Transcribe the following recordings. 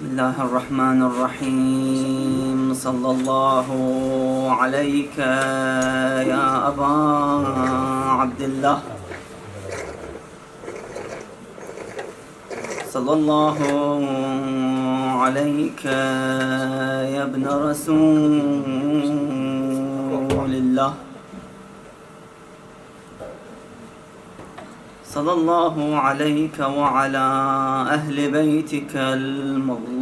بسم الله الرحمن الرحيم. صلى الله عليك يا أبا عبد الله، صلى الله عليك يا ابن رسول الله، صلى الله عليك وعلى أهل بيتك المظلومين.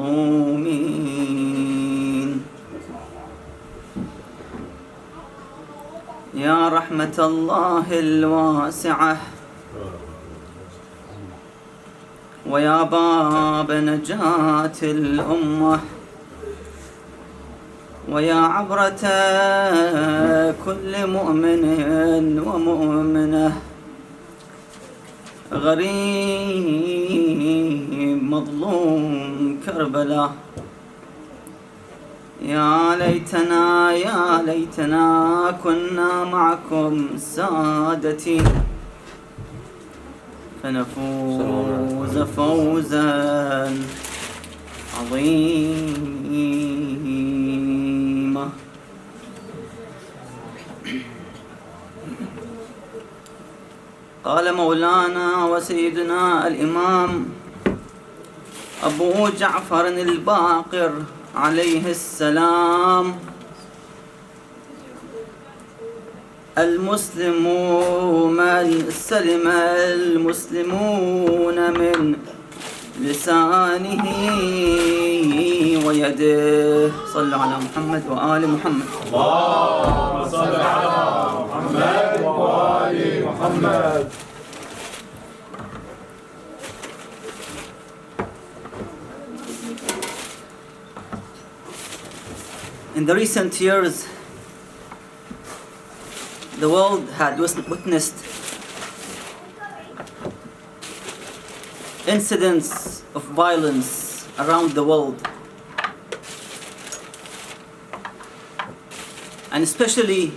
يا رحمة الله الواسعة ويا باب نجاة الأمة ويا عبرة كل مؤمن ومؤمنة غريب مظلوم كربلاء، يا ليتنا كنا معكم سادتي فنفوز فوزا عظيما. قال مولانا وسيدنا الإمام أبو جعفر الباقر عليه السلام: المسلم من سلم المسلمون من لسانه ويده. صلوا على محمد وآل محمد. اللهم صل على محمد وآل محمد. In the recent years, the world had witnessed incidents of violence around the world, and especially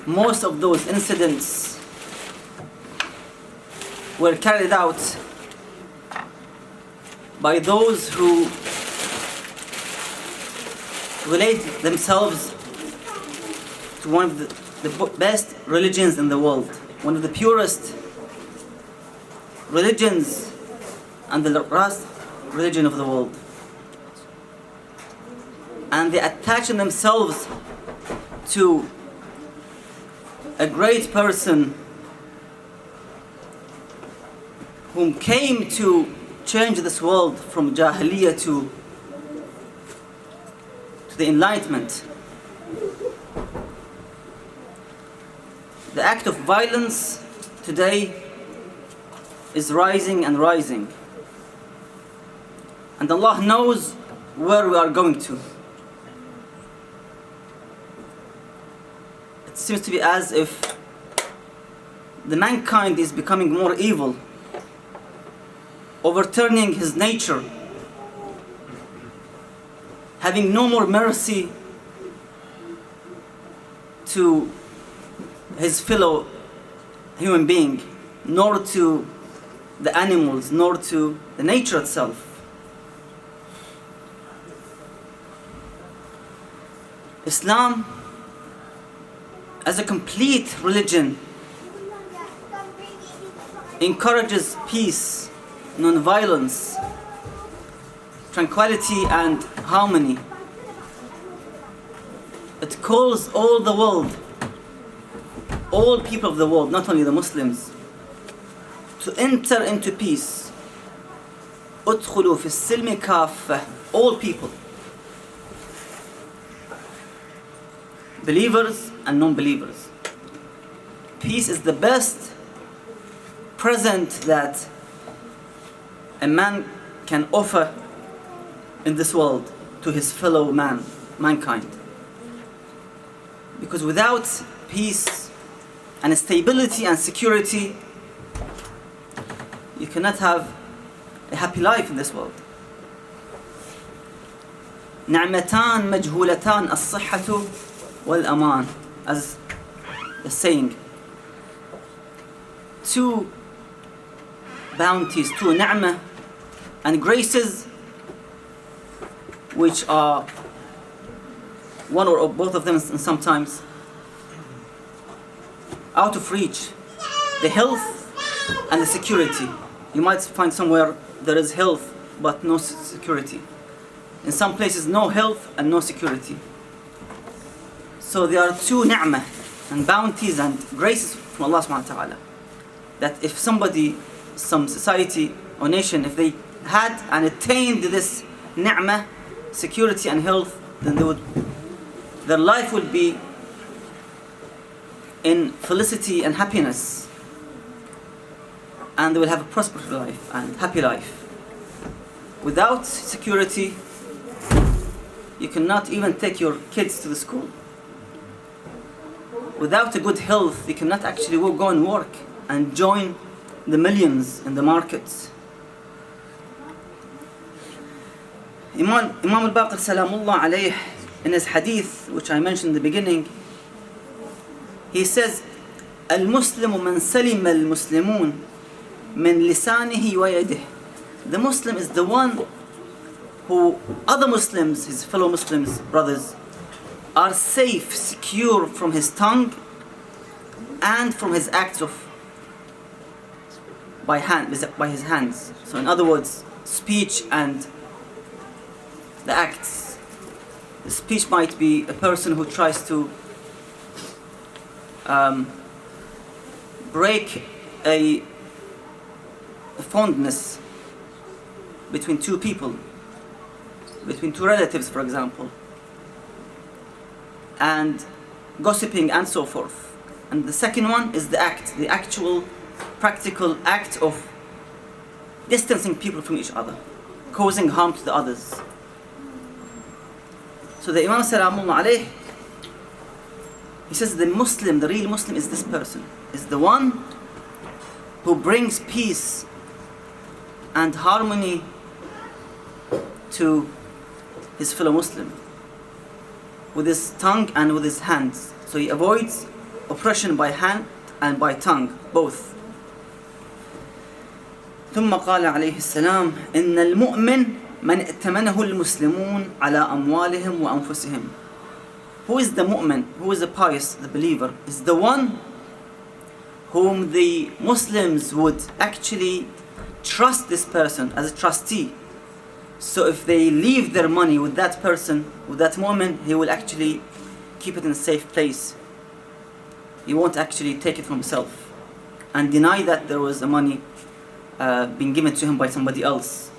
most of those incidents were carried out by those who relate themselves to one of the best religions in the world, one of the purest religions and the last religion of the world. And they attach themselves to a great person whom came to change this world from Jahiliyyah to the Enlightenment. The act of violence today is rising and rising, and Allah knows where we are going to. It seems to be as if the mankind is becoming more evil, overturning his nature, having no more mercy to his fellow human being, nor to the animals, nor to the nature itself. Islam, as a complete religion, encourages peace, non-violence, tranquility and harmony. It calls all the world, all people of the world, not only the Muslims, to enter into peace. ادخلوا في السلم كافة, all people, believers and non-believers. Peace is the best present that a man can offer in this world to his fellow mankind. Because without peace and stability and security, you cannot have a happy life in this world. نعمتان مجهولتان الصحة والأمان, as the saying. Two bounties, two ni'mah and graces which are one or both of them, and sometimes out of reach. The health and the security. You might find somewhere there is health but no security. In some places no health and no security. So there are two ni'mah and bounties and graces from Allah subhanahu wa ta'ala, that if somebody, some society or nation, if they had and attained this ni'mah, security and health, then their life would be in felicity and happiness, and they will have a prosperous life and happy life. Without security, you cannot even take your kids to the school. Without a good health, you cannot actually go and work and join the millions in the markets. Imam al-Baqir salamullah alayh, in his hadith, which I mentioned in the beginning, he says, "Al-Muslimu man salima al-Muslimun min lisanihi wa yadihi." The Muslim is the one who other Muslims, his fellow Muslims, brothers, are safe, secure from his tongue and from his acts of by his hands. So in other words, speech and the acts. The speech might be a person who tries to break a fondness between two people, between two relatives, for example, and gossiping and so forth. And the second one is the act, the actual practical act of distancing people from each other, causing harm to the others. So the Imam salamullah alayh, he says the Muslim, the real Muslim, is this person, is the one who brings peace and harmony to his fellow Muslim with his tongue and with his hands. So he avoids oppression by hand and by tongue, both. ثم قال عليه السلام إن المؤمن من ائتمنه المسلمون على أموالهم وأنفسهم. Who is the mu'min? Who is the pious, the believer? Is the one whom the Muslims would actually trust this person as a trustee. So if they leave their money with that person, with that mu'min, he will actually keep it in a safe place. He won't actually take it from himself and deny that there was a money being given to him by somebody else.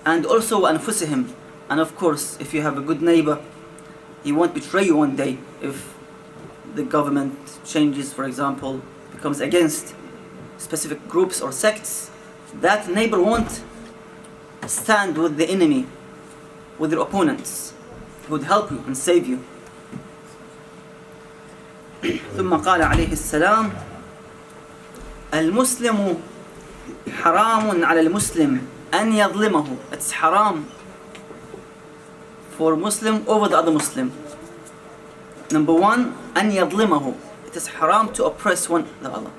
And also أنفسهم. And of course, if you have a good neighbor, he won't betray you one day if the government changes, for example, becomes against specific groups or sects. That neighbor won't stand with the enemy, with your opponents. He would help you and save you. ثم قال عليه السلام المسلم حرام على المسلم أن يظلمه. It's haram for Muslim over the other Muslim. Number one, أن يظلمه. It is haram to oppress one another,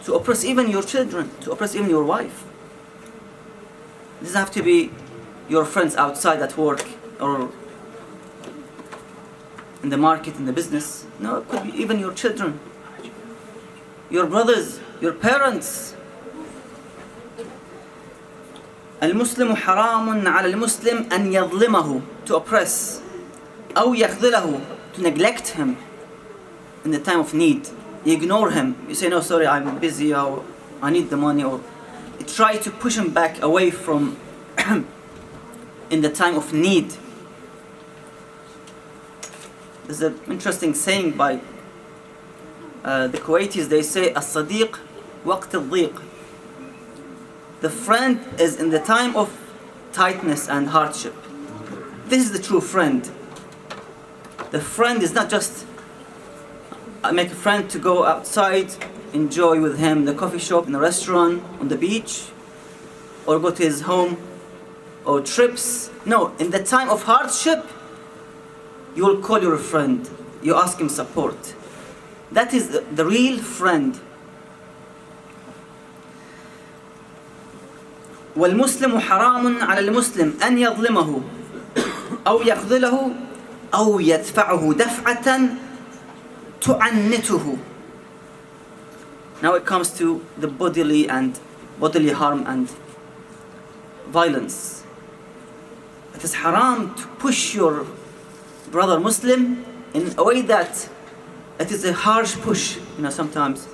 to oppress even your children, to oppress even your wife. It doesn't have to be your friends outside at work or in the market, in the business. No, it could be even your children, your brothers, your parents. المسلم حرام على المسلم أن يظلمه, to oppress, أو يخذله, to neglect him in the time of need. You ignore him. You say, no, sorry, I'm busy, or I need the money, or you try to push him back away from in the time of need. There's an interesting saying by the Kuwaitis. They say, الصديق وقت الضيق. The friend is in the time of tightness and hardship. This is the true friend. The friend is not just make a friend to go outside, enjoy with him the coffee shop, in the restaurant, on the beach, or go to his home, or trips. No, in the time of hardship, you will call your friend. You ask him support. That is the real friend. والمسلم حرام على المسلم أن يظلمه أو يخذله أو يدفعه دفعة تعنته. Now it comes to the bodily harm and violence. It is haram to push your brother Muslim in a way that it is a harsh push. You know, sometimes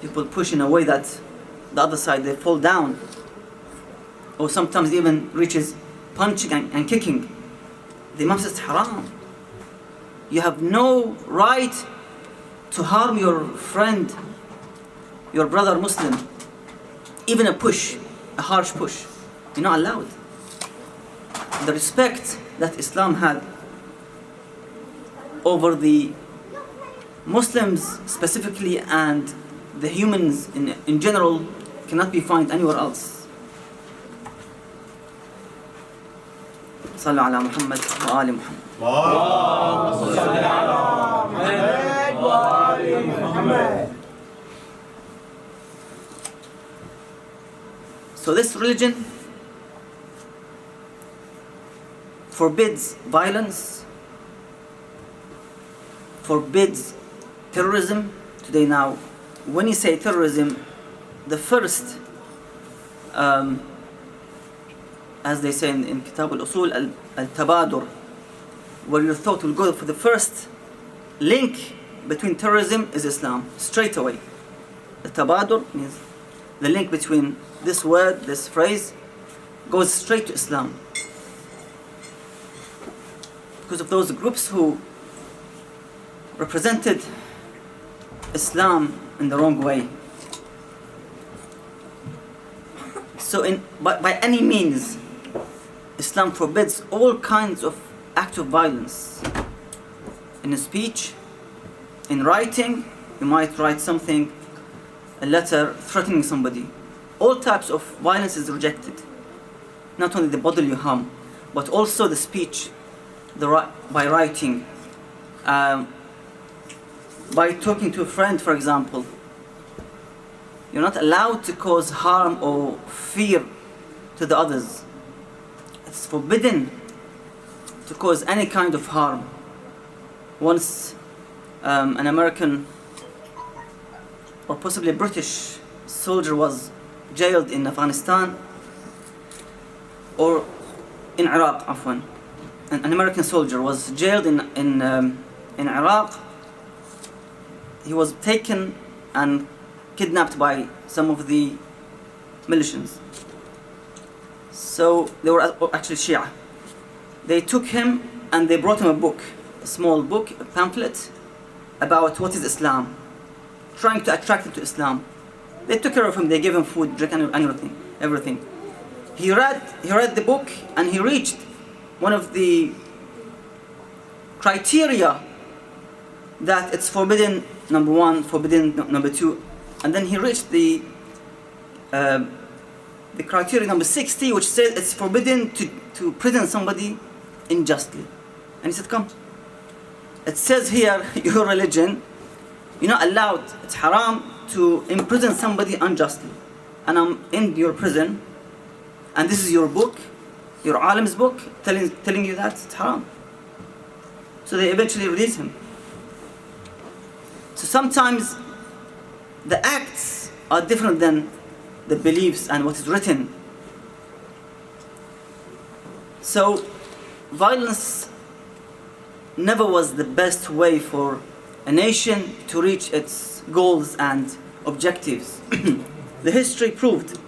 people push in a way that the other side they fall down, or sometimes even reaches punching and kicking. The Imam says haram. You have no right to harm your friend, your brother Muslim. Even a push, a harsh push, you're not allowed. The respect that Islam had over the Muslims specifically and the humans in general cannot be found anywhere else. صلوا على محمد وآل محمد. اللهم صل على محمد وآل محمد. So this religion forbids violence, forbids terrorism. Today now, when you say terrorism, the first, as they say in Kitab al-Usul, al-Tabadur, where your thought will go for the first link between terrorism is Islam, straight away. The Tabadur means the link between this word, this phrase, goes straight to Islam. Because of those groups who represented Islam in the wrong way. So by any means, Islam forbids all kinds of acts of violence. In a speech, in writing, you might write something, a letter threatening somebody. All types of violence is rejected. Not only the bodily harm, but also the speech, by writing, by talking to a friend, for example. You're not allowed to cause harm or fear to the others. It's forbidden to cause any kind of harm. Once an American or possibly a British soldier was jailed in Afghanistan, or in Iraq, afwan. An American soldier was jailed in Iraq. He was taken and kidnapped by some of the militias. So they were actually Shia. They took him and they brought him a book, a small book, a pamphlet about what is Islam, trying to attract him to Islam. They took care of him, they gave him food, drink, and everything. He read the book and he reached one of the criteria that it's forbidden, number one, forbidden number two, and then he reached the criteria number 60, which says it's forbidden to prison somebody unjustly. And he said, come, it says here, your religion, you're not allowed, it's haram to imprison somebody unjustly. And I'm in your prison, and this is your book, your alim's book, telling you that it's haram. So they eventually release him. So sometimes the acts are different than the beliefs and what is written. So violence never was the best way for a nation to reach its goals and objectives. The history proved.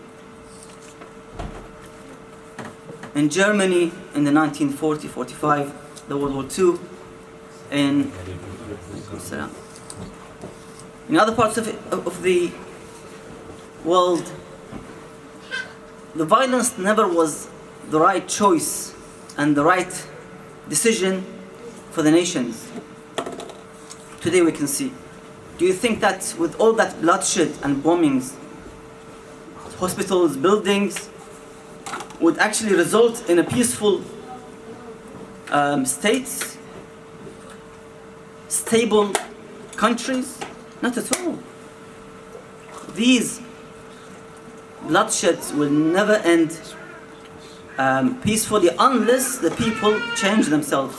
In Germany in the 1940-45, the World War II, in other parts of the world, the violence never was the right choice and the right decision for the nations. Today we can see. Do you think that with all that bloodshed and bombings, hospitals, buildings, would actually result in a peaceful states, stable countries? Not at all. These bloodshed will never end peacefully unless the people change themselves.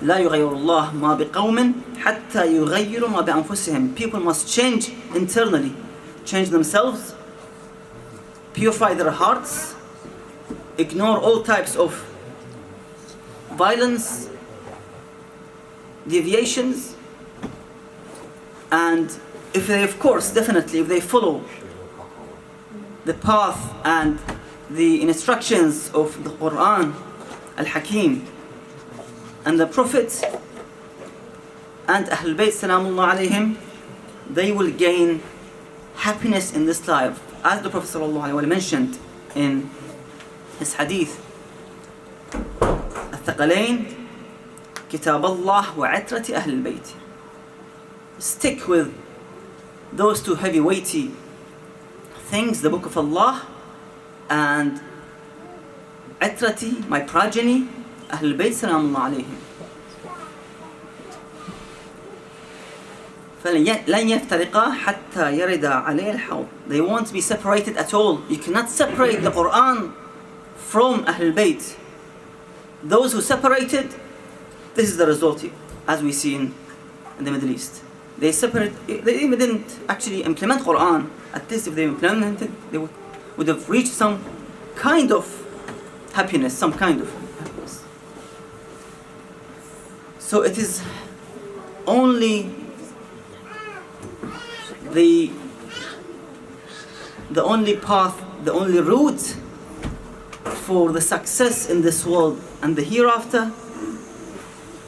لا يغير الله ما بقوم حتى يغيروا ما بأنفسهم. People must change internally, change themselves, purify their hearts, ignore all types of violence, deviations, and if they, of course, definitely, if they follow the path and the instructions of the Quran, Al-Hakim, and the Prophet and Ahlul Bayt Salamullah alayhim, they will gain happiness in this life. As the Prophet Sallallahu Alaihi Wasallam mentioned in his hadith, الثقلين كتاب الله وعترة أهل البيت. Stick with those two heavy weighty things, the book of Allah and عترتي, my progeny, أهل البيت سلام الله عليهم. فلن يفترقا حتى يردا عليه الحوض. They won't be separated at all. You cannot separate the Quran from Ahlul Bayt. Those who separated, this is the result, as we see in the Middle East. They even didn't actually implement Quran. At least if they implemented, they would have reached some kind of happiness, some kind of happiness. So it is only the only path, the only route for the success in this world and the hereafter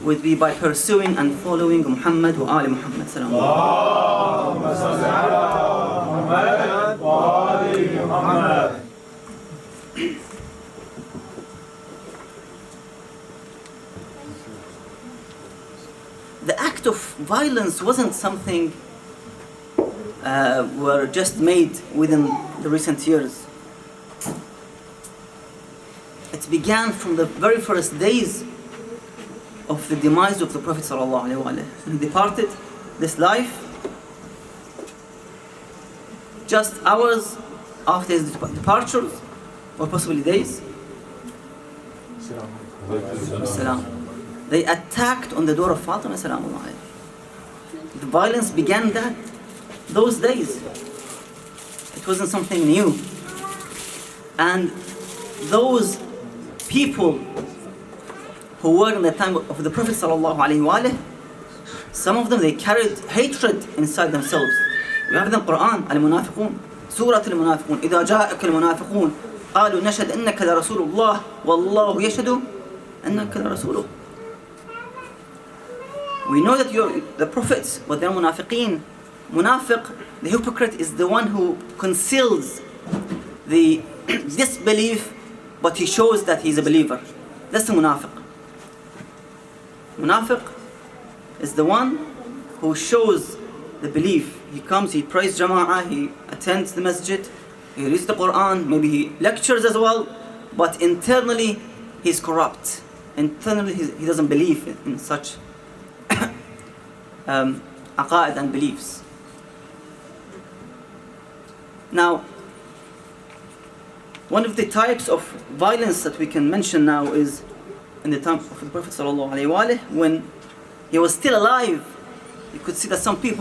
would be by pursuing and following Muhammad wa Ali Muhammad sallallahu alaihi wasallam. The act of violence wasn't something were just made within the recent years. It began from the very first days of the demise of the Prophet sallallahu alaihi wasallam. He departed this life just hours after his departure, or possibly days. They attacked on the door of Fatima sallallahu alaihi. The violence began those days. It wasn't something new. And those people who were in the time of the Prophet sallallahu alaihi wasallam, some of them, they carried hatred inside themselves. We have in the Quran, Al-Munafiqun, Surah Al-Munafiqun, إذا جاءك المنافقون قالوا نشهد إنك لرسول الله والله يشهد إنك لرسوله. We know that you're the prophets, but they're munafiqeen. Munafiq, the hypocrite, is the one who conceals the disbelief, but he shows that he's a believer. That's the munafiq. Munafiq is the one who shows the belief. He comes, he prays jama'ah, he attends the masjid, he reads the Quran, maybe he lectures as well, but internally he's corrupt. Internally he doesn't believe in such aqaid and beliefs. Now, one of the types of violence that we can mention now is in the time of the Prophet sallallahu alaihi wasallam, when he was still alive. You could see that some people